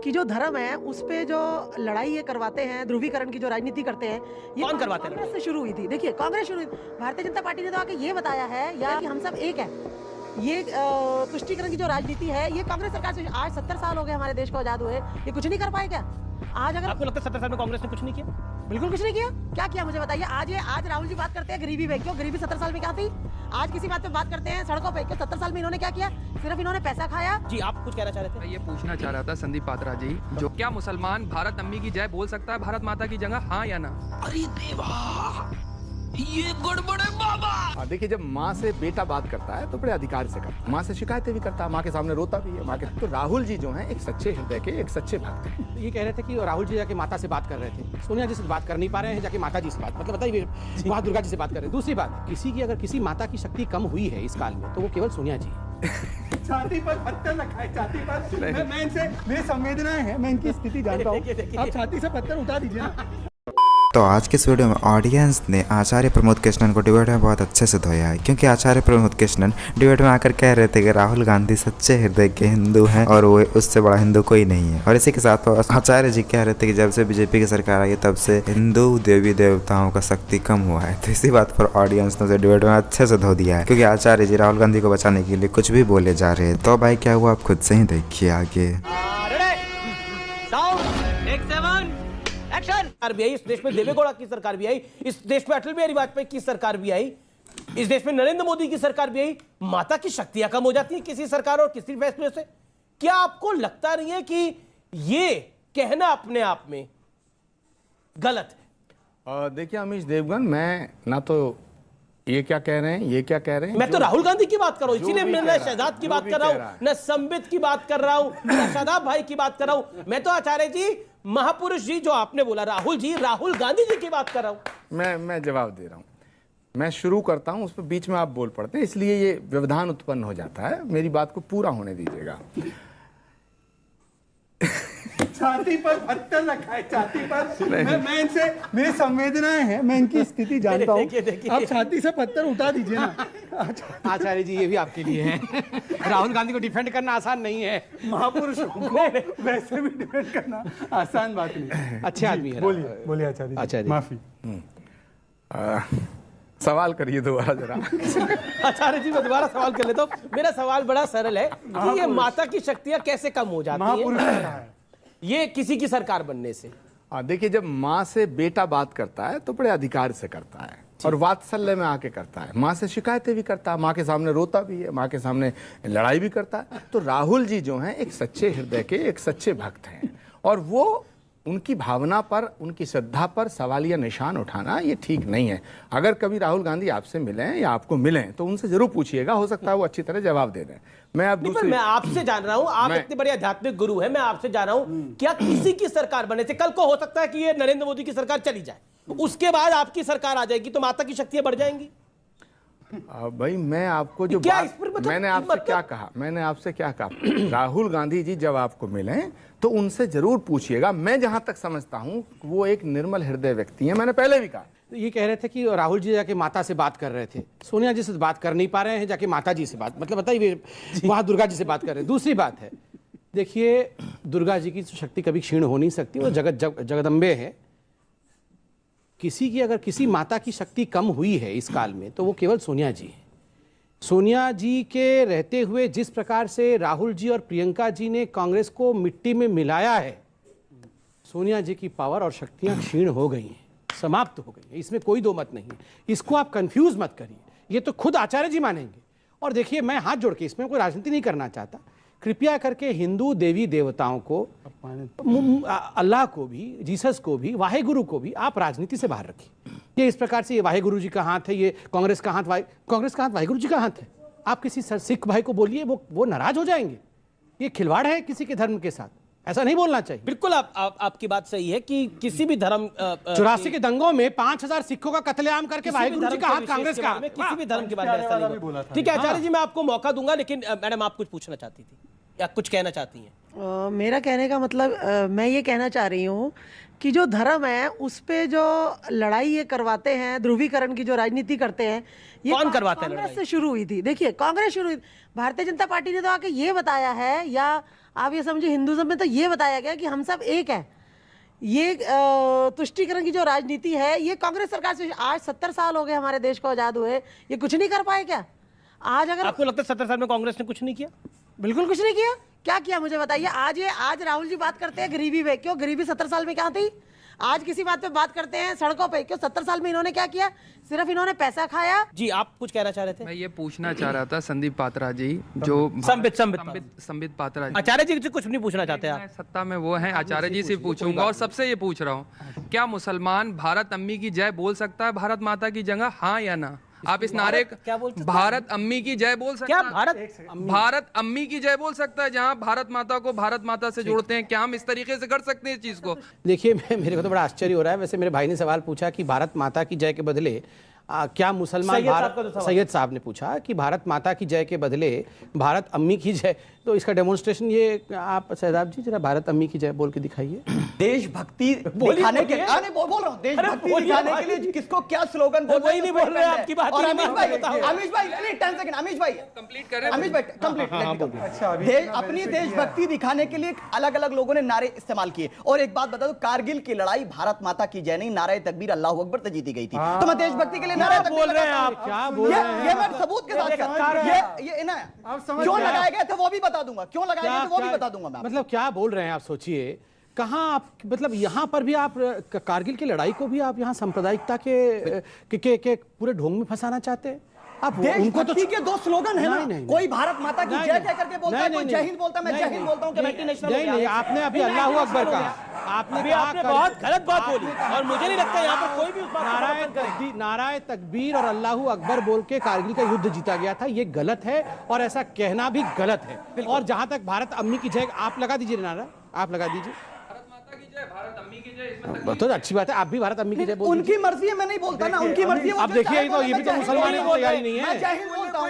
कि जो धर्म है उस पे जो लड़ाई ये करवाते हैं, ध्रुवीकरण की जो राजनीति करते हैं, ये कौन करवाते हैं? कांग्रेस से शुरू हुई थी। देखिए कांग्रेस शुरू हुई, भारतीय जनता पार्टी ने तो आके ये बताया है या कि हम सब एक है। ये तुष्टीकरण की जो राजनीति है ये कांग्रेस सरकार से, आज 70 साल हो गए हमारे देश को आजाद हुए, ये कुछ नहीं कर पाए क्या? आज अगर आपको लगता है 70 साल में कांग्रेस ने कुछ नहीं किया? बिल्कुल कुछ नहीं किया। क्या किया मुझे बताइए? आज राहुल जी बात करते हैं गरीबी पे, क्यों? गरीबी 70 साल में क्या थी? आज किसी बात पे बात करते हैं सड़कों पे, क्यों? 70 साल में इन्होंने क्या किया? सिर्फ इन्होंने पैसा खाया। जी आप कुछ कहना चाह रहे थे? मैं ये पूछना चाह रहा था संदीप पात्रा जी, जो क्या मुसलमान भारत अम्मी की जय बोल सकता है भारत माता की जगह, हाँ या ना? अरे देवा, ये गड़बड़ है बाबा। देखिए, जब माँ से बेटा बात करता है तो बड़े अधिकार से करता है, माँ से शिकायतें भी करता है, माँ के सामने रोता भी है, माँ के। तो राहुल जी जो हैं एक सच्चे हृदय के, एक सच्चे भक्त हैं। ये कह रहे थे कि राहुल जी जाके माता से बात कर रहे थे, सोनिया जी से बात कर नहीं पा रहे हैं, जाके माता जी से बात, मतलब बताइए वहाँ दुर्गा जी से बात कर रहे हैं। दूसरी बात, किसी की अगर किसी माता की शक्ति कम हुई है इस काल में तो वो केवल सोनिया जी है। छाती पर पत्थर रखा है, छाती पर। मैं इनसे, मेरी संवेदनाएं हैं, मैं इनकी स्थिति जानता हूँ। आप छाती से पत्थर उठा दीजिए ना। तो आज के इस वीडियो में ऑडियंस ने आचार्य प्रमोद कृष्णन को डिबेट में बहुत अच्छे से धोया है, क्योंकि आचार्य प्रमोद कृष्णन डिबेट में आकर कह रहे थे कि राहुल गांधी सच्चे हृदय के हिंदू हैं और वो उससे बड़ा हिंदू कोई नहीं है। और इसी के साथ आचार्य जी कह रहे थे कि जब से बीजेपी की सरकार आई तब से हिंदू देवी देवताओं का शक्ति कम हुआ है। तो इसी बात पर ऑडियंस ने उसे डिबेट में अच्छे से धो दिया है, क्योंकि आचार्य जी राहुल गांधी को बचाने के लिए कुछ भी बोले जा रहे हैं। तो भाई क्या हुआ आप खुद से ही देखिए आगे। सरकार भी आई, इस देश में देवेगौड़ा की सरकार भी आई, इस देश में अटल बिहारी वाजपेयी की सरकार भी आई, इस देश में नरेंद्र मोदी की सरकार भी आई। माता की शक्तियां कम हो जाती हैं किसी सरकार और किसी फैसले से? क्या आपको लगता नहीं है कि ये कहना अपने आप में गलत है? देखिए अमीश देवगन, मैं ना तो ये क्या कह रहे हैं, ये क्या कह रहे हैं, मैं तो राहुल गांधी की बात कर रहा हूं, इसीलिए मैं न शहजाद की बात कर रहा हूं, न संबित की बात कर रहा हूं, न शादाब भाई की बात कर रहा हूं। मैं तो आचार्य जी, महापुरुष जी जो आपने बोला, राहुल जी, राहुल गांधी जी की बात कर रहा हूं। मैं जवाब दे रहा हूँ। मैं शुरू करता हूँ, उस पर बीच में आप बोल पड़ते हैं, इसलिए ये व्यवधान उत्पन्न हो जाता है। मेरी बात को पूरा होने दीजिएगा। छाती पर पत्थर रखा है, छाती पर। मैं इनसे, मेरी संवेदनाएं हैं, मैं इनकी स्थिति जानता हूँ। आप छाती से पत्थर उठा दीजिए ना। आचार्य जी ये भी आपके लिए है। राहुल गांधी को डिफेंड करना आसान नहीं है। महापुरुषों को वैसे भी डिफेंड करना आसान बात नहीं। अच्छे आदमी है। बोलिए बोलिए आचार्य जी, माफी। सवाल करिए दोबारा जरा। आचार्य जी मैं दोबारा सवाल कर लेता हूं। मेरा सवाल बड़ा सरल है कि ये माता की शक्तियां कैसे कम हो जाती हैं ये किसी की सरकार बनने से? देखिए, जब माँ से बेटा बात करता है तो बड़े अधिकार से करता है और वात्सल्य में आके करता है, माँ से शिकायतें भी करता है, माँ के सामने रोता भी है, माँ के सामने लड़ाई भी करता है। तो राहुल जी जो हैं एक सच्चे हृदय के, एक सच्चे भक्त हैं, और वो उनकी भावना पर, उनकी श्रद्धा पर सवालिया निशान उठाना ये ठीक नहीं है। अगर कभी राहुल गांधी आपसे मिलें या आपको मिलें तो उनसे जरूर पूछिएगा, हो सकता है वो अच्छी तरह जवाब दे दें। मैं आपसे जान रहा हूं, आप इतने बड़े आध्यात्मिक गुरु हैं, मैं आपसे जान रहा हूं, क्या किसी की सरकार बनने से, कल को हो सकता है कि ये नरेंद्र मोदी की सरकार चली जाए, उसके बाद आपकी सरकार आ जाएगी, तो माता की शक्तियां बढ़ जाएंगी? भाई मैं आपको जो मैंने आपसे क्या कहा, राहुल गांधी जी जब आपको मिलें तो उनसे जरूर पूछिएगा। मैं जहां तक समझता हूं वो एक निर्मल हृदय व्यक्ति हैं, मैंने पहले भी कहा। ये कह रहे थे कि राहुल जी जाके माता से बात कर रहे थे, सोनिया जी से बात कर नहीं पा रहे हैं, जाके माता जी से बात, मतलब बताइए वहाँ दुर्गा जी से बात कर रहे हैं। दूसरी बात है, देखिए दुर्गा जी की शक्ति कभी क्षीण हो नहीं सकती, वो जगदम्बे है। किसी की अगर किसी माता की शक्ति कम हुई है इस काल में तो वो केवल सोनिया जी है। सोनिया जी के रहते हुए जिस प्रकार से राहुल जी और प्रियंका जी ने कांग्रेस को मिट्टी में मिलाया है, सोनिया जी की पावर और शक्तियां क्षीण हो गई हैं, समाप्त हो गई हैं, इसमें कोई दो मत नहीं है। इसको आप कंफ्यूज मत करिए, ये तो खुद आचार्य जी मानेंगे। और देखिए मैं हाथ जोड़ के, इसमें कोई राजनीति नहीं करना चाहता, कृपया करके हिंदू देवी देवताओं को, अल्लाह को भी, जीसस को भी, वाहेगुरु को भी आप राजनीति से बाहर रखिए। ये इस प्रकार से ये वाहेगुरु जी का हाथ है, ये कांग्रेस का हाथ वाहेगुरु जी का हाथ है। आप किसी सिख भाई को बोलिए, वो नाराज हो जाएंगे। ये खिलवाड़ है किसी के धर्म के साथ, ऐसा नहीं बोलना चाहिए। बिल्कुल आपकी बात सही है कि किसी भी धर्म 84 के दंगों में 5000 सिखों का कत्लेआम करके वाहेगुरु जी का हाथ कांग्रेस का, किसी भी धर्म के बारे में ऐसा नहीं बोला। ठीक है आचार्य जी, मैं आपको मौका दूंगा, लेकिन मैडम आप कुछ पूछना चाहती थी या कुछ कहना चाहती हैं? मेरा कहने का मतलब मैं ये कहना चाह रही हूँ कि जो धर्म है उस पे जो लड़ाई ये करवाते हैं, ध्रुवीकरण की जो राजनीति करते हैं, ये कौन करवाते हैं कांग्रेस से शुरू हुई थी। देखिए कांग्रेस शुरू हुई, भारतीय जनता पार्टी ने तो आके ये बताया है, या आप ये समझिए हिंदुज्म में तो ये बताया गया कि हम सब एक हैं। ये तुष्टीकरण की जो राजनीति है ये कांग्रेस सरकार से, आज 70 साल हो गए हमारे देश को आजाद हुए, ये कुछ नहीं कर पाए क्या? आज अगर आपको लगता है 70 साल में कांग्रेस ने कुछ नहीं किया? बिल्कुल कुछ नहीं किया। क्या किया मुझे बताइए? आज राहुल जी बात करते हैं गरीबी पे, क्यों? गरीबी 70 साल में क्या थी? आज किसी बात पे बात करते हैं सड़कों पे, क्यों? 70 साल में इन्होंने क्या किया? सिर्फ इन्होंने पैसा खाया। जी आप कुछ कहना चाह रहे थे? मैं ये पूछना चाह रहा था संदीप पात्रा जी, जो संबित पात्रा जी, आचार्य जी से कुछ नहीं पूछना चाहते आप? सत्ता में वो हैं, आचार्य जी से पूछूंगा और सबसे ये पूछ रहा हूँ, क्या मुसलमान भारत अम्मी की जय बोल सकता है भारत माता की जगह, हाँ या ना? आप इस नारे क्या बोल सकते हैं? भारत अम्मी की जय बोल सकता क्या है? भारत अम्मी की जय बोल सकता है, जहाँ भारत माता को भारत माता से जोड़ते हैं? क्या हम इस तरीके से कर सकते हैं इस चीज को? देखिए मेरे को तो बड़ा आश्चर्य हो रहा है। वैसे मेरे भाई ने सवाल पूछा कि भारत माता की जय के बदले क्या मुसलमान सैयद साहब ने पूछा कि भारत माता की जय के बदले भारत अम्मी की जय, तो इसका डेमोन्स्ट्रेशन ये आप शहजाद जी जरा भारत अम्मी की जय बोल के दिखाइए। देशभक्ति दिखाने के लिए बोल रहा हूँ, देशभक्ति दिखाने के लिए किसको क्या स्लोगन बोल वही नहीं बोल रहे हैं आपकी बात। और अमीश भाई 10 सेकंड, अमीश भाई कंप्लीट करें। अमीश भाई कंप्लीट। अपनी देशभक्ति दिखाने के लिए अलग अलग लोगों ने नारे इस्तेमाल किए। और एक बात बता दो, कारगिल की लड़ाई भारत माता की जय नहीं, नारे तकबीर अल्लाह अकबर से जीती गई थी। तो मैं देशभक्ति के लिए नारे बोल रहे हैं आप? क्या बोल रहे हैं? ये मैं सबूत के साथ ये ना क्यों लगाए गए थे वो भी बता दूंगा, क्यों लगाए गए थे वो भी बता दूंगा मैं। मतलब क्या बोल रहे हैं आप? सोचिए कहाँ आप, मतलब यहाँ पर भी आप कारगिल की लड़ाई को भी आप यहाँ सांप्रदायिकता के पूरे ढोंग में फंसाना चाहते हैं आप? उनको तो के दो स्लोगन है ना, कोई भारत माता की जय कह करके बोलता है, कोई जय हिंद बोलता है, मैं जय हिंद बोलता हूँ कि मल्टीनेशनल। नहीं, आपने अभी अल्लाहू अकबर कहा, आपने बहुत गलत बात बोली और मुझे नहीं लगता यहाँ पर कोई भी नाराए तकबीर और अल्लाहू अकबर बोल के कारगिल का युद्ध जीता गया था। ये गलत है और ऐसा कहना भी गलत है। और जहां तक भारत अम्मी की जय, आप लगा दीजिए नारा, आप लगा दीजिए भारत अम्मी की जय, इसमें तो अच्छी बात है, आप भी भारत अम्मी की जय बोल उनकी मर्जी है, मैं नहीं बोलता ना, उनकी मर्जी है। अब देखिए तो ये भी तो मुसलमान की तैयारी नहीं है। मैं जय हिंद बोलता हूं,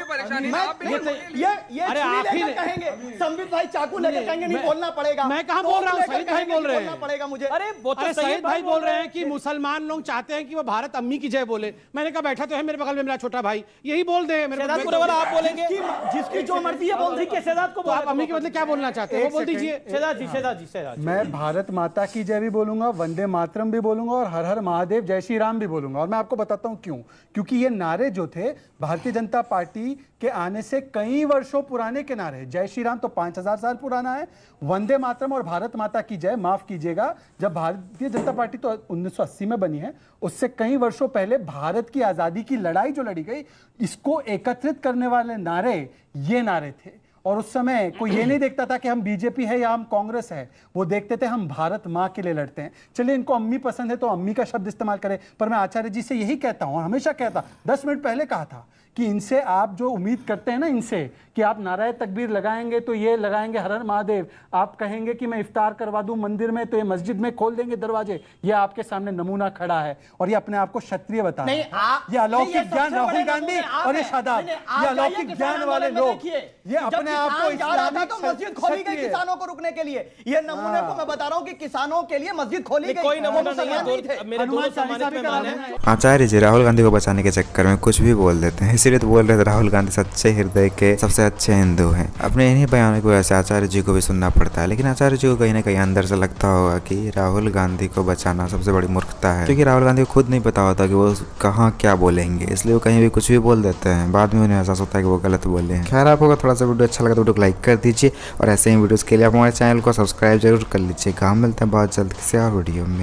ये अरे आप ही कहेंगे संबित भाई चाकू लेकर कहेंगे नहीं बोलना पड़ेगा। मैं कहां बोल रहा हूं? सईद भाई बोल रहे हैं, पड़ेगा मुझे। अरे सईद भाई बोल रहे हैं कि मुसलमान लोग चाहते हैं कि वो भारत अम्मी की जय बोले। मैंने कहा बैठा तो है मेरे बगल में मेरा छोटा भाई, यही बोल दे। आप बोलेंगे जिसकी जो मर्जी है बोल दीजिए। शहजाद को आप अम्मी के बदले क्या बोलना चाहते हैं वो बोल दीजिए। शहजाद जी मैं भारत माता की जय भी बोलूंगा, वंदे मातरम भी बोलूंगा और हर हर महादेव जय श्री राम भी बोलूंगा। और मैं आपको बताता हूं क्यों। क्योंकि ये नारे जो थे भारतीय जनता पार्टी के आने से कई वर्षों पुराने के नारे। जय श्री राम तो 5000 साल पुराना है, वंदे मातरम और भारत माता की जय, माफ कीजिएगा, जब भारतीय जनता पार्टी तो 1980 में बनी है, उससे कई वर्षों पहले भारत की आजादी की लड़ाई जो लड़ी गई, इसको एकत्रित करने वाले नारे ये नारे थे। और उस समय कोई ये नहीं देखता था कि हम बीजेपी है या हम कांग्रेस है, वो देखते थे हम भारत माँ के लिए लड़ते हैं। चलिए इनको अम्मी पसंद है तो अम्मी का शब्द इस्तेमाल करें, पर मैं आचार्य जी से यही कहता हूँ, हमेशा कहता, 10 मिनट पहले कहा था कि इनसे आप जो उम्मीद करते हैं ना इनसे कि आप नाराय तकबीर लगाएंगे तो ये लगाएंगे हर हर महादेव, आप कहेंगे कि मैं इफ्तार करवा दूं मंदिर में तो ये मस्जिद में खोल देंगे दरवाजे, ये आपके सामने नमूना खड़ा है और ये अपने आप को क्षत्रिय बता रहे हैं। ये अलौकिक ज्ञान राहुल गांधी और ये शादाब, ये अलौकिक ज्ञान वाले लोग, ये अपने आप को इस्लामिक मस्जिद खोली गई किसानों को रुकने के लिए। ये नमूने को मैं बता रहा हूँ कि किसानों के लिए मस्जिद खोली गई, कोई नमूना नहीं है। मेरे दोनों सामाजिक मेहमान हैं। आचार्य जी राहुल गांधी को बचाने के चक्कर में कुछ भी बोल देते हैं, इसीलिए तो बोल रहे थे राहुल गांधी सच्चे हृदय के सबसे अच्छे हिंदू हैं। अपने इन्हीं बयानों की वजह से आचार्य जी को भी सुनना पड़ता है, लेकिन आचार्य जी को कहीं ना कहीं अंदर से लगता होगा कि राहुल गांधी को बचाना सबसे बड़ी मूर्खता है, क्योंकि राहुल गांधी को खुद नहीं पता होता कि वो कहाँ क्या बोलेंगे, इसलिए वो कहीं भी कुछ भी बोल देते हैं, बाद में उन्हें एहसास होता है कि वो गलत बोले हैं। खैर आपको थोड़ा सा वीडियो अच्छा लगा तो वीडियो को लाइक कर दीजिए और ऐसे ही वीडियोस के लिए आप हमारे चैनल को सब्सक्राइब जरूर कर लीजिएगा। हम मिलते हैं बहुत जल्द किसी और वीडियो में।